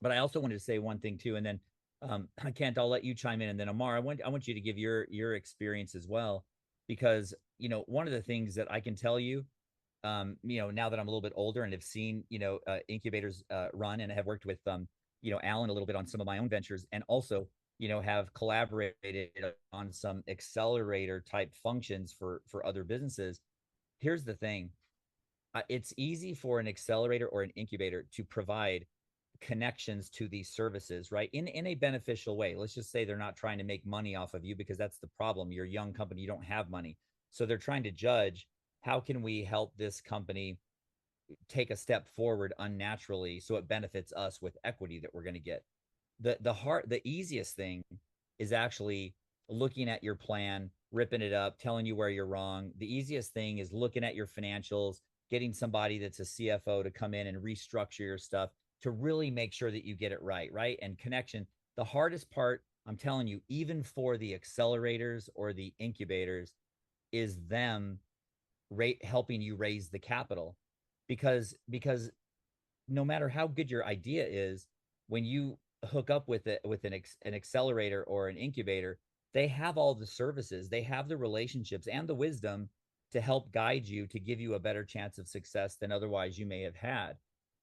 but I also wanted to say one thing too, and then Kent, I'll let you chime in, and then Amar, I want you to give your experience as well, because one of the things that I can tell you, now that I'm a little bit older and have seen incubators run, and have worked with Alan a little bit on some of my own ventures, and also have collaborated on some accelerator type functions for other businesses. Here's the thing: it's easy for an accelerator or an incubator to provide connections to these services, right? In a beneficial way. Let's just say they're not trying to make money off of you, because that's the problem. You're a young company, you don't have money. So they're trying to judge, how can we help this company take a step forward unnaturally so it benefits us with equity that we're going to get. The easiest thing is actually looking at your plan, ripping it up, telling you where you're wrong. The easiest thing is looking at your financials, getting somebody that's a CFO to come in and restructure your stuff to really make sure that you get it right, right? And connection. The hardest part, I'm telling you, even for the accelerators or the incubators, is them helping you raise the capital, because no matter how good your idea is, when you hook up with it with an accelerator or an incubator, they have all the services, they have the relationships and the wisdom to help guide you, to give you a better chance of success than otherwise you may have had.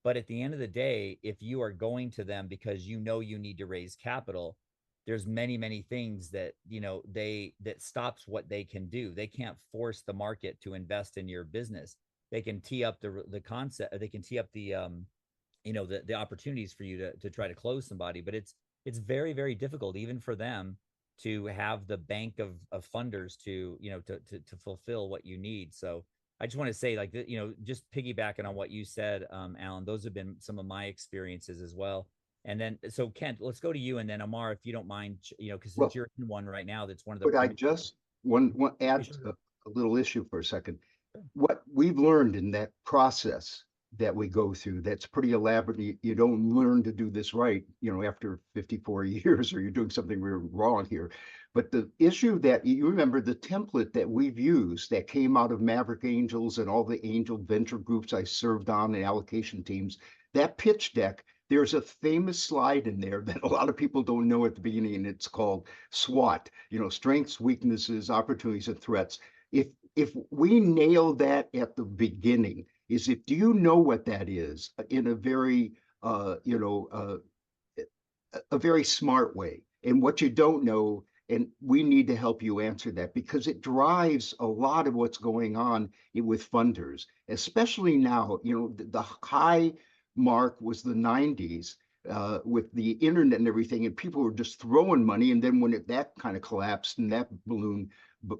But at the end of the day, if you are going to them because you need to raise capital, there's many things that that stops what they can do. They can't force the market to invest in your business. They can tee up the concept, they can tee up the opportunities for you to try to close somebody, but it's very difficult even for them to have the bank of funders to to fulfill what you need. So I just want to say, like, just piggybacking on what you said, Alan, those have been some of my experiences as well. And then, so Kent, let's go to you, and then Amar, if you don't mind, because since Well, you're in one right now, that's one of the could I just one add a little issue for a second? What we've learned in that process that we go through, that's pretty elaborate. You don't learn to do this right, after 54 years, or you're doing something really wrong here. But the issue that you remember, the template that we've used that came out of Maverick Angels and all the angel venture groups I served on and allocation teams, that pitch deck, there's a famous slide in there that a lot of people don't know at the beginning, and it's called SWOT, strengths, weaknesses, opportunities, and threats. If we nail that at the beginning, is if do you know what that is in a very a very smart way, and what you don't know, and we need to help you answer that, because it drives a lot of what's going on with funders, especially now. The high mark was the 90s, with the internet and everything, and people were just throwing money, and then when that kind of collapsed and that balloon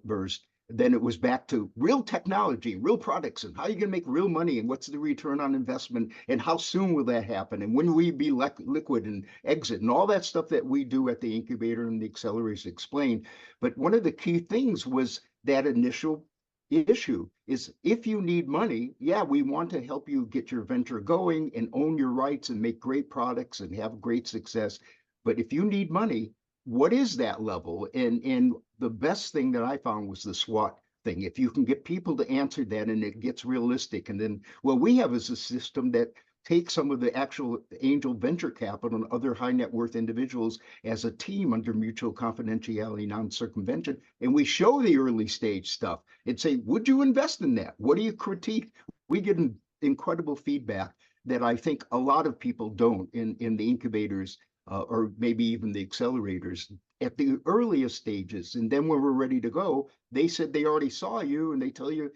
burst, then it was back to real technology, real products, and how are you going to make real money, and what's the return on investment, and how soon will that happen, and when will we be liquid and exit, and all that stuff that we do at the incubator and the accelerators explain. But one of the key things was that initial issue is, if you need money, yeah, we want to help you get your venture going and own your rights and make great products and have great success. But if you need money, what is that level? And the best thing that I found was the SWOT thing. If you can get people to answer that, and it gets realistic, and then what we have is a system that takes some of the actual angel venture capital and other high net worth individuals as a team under mutual confidentiality, non-circumvention, and we show the early stage stuff and say, would you invest in that? What do you critique? We get incredible feedback that I think a lot of people don't in the incubators, or maybe even the accelerators at the earliest stages. And then when we're ready to go, they said they already saw you, and they tell you,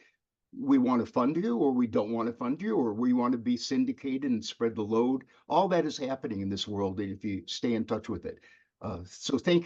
we want to fund you, or we don't want to fund you, or we want to be syndicated and spread the load. All that is happening in this world if you stay in touch with it. So thank you.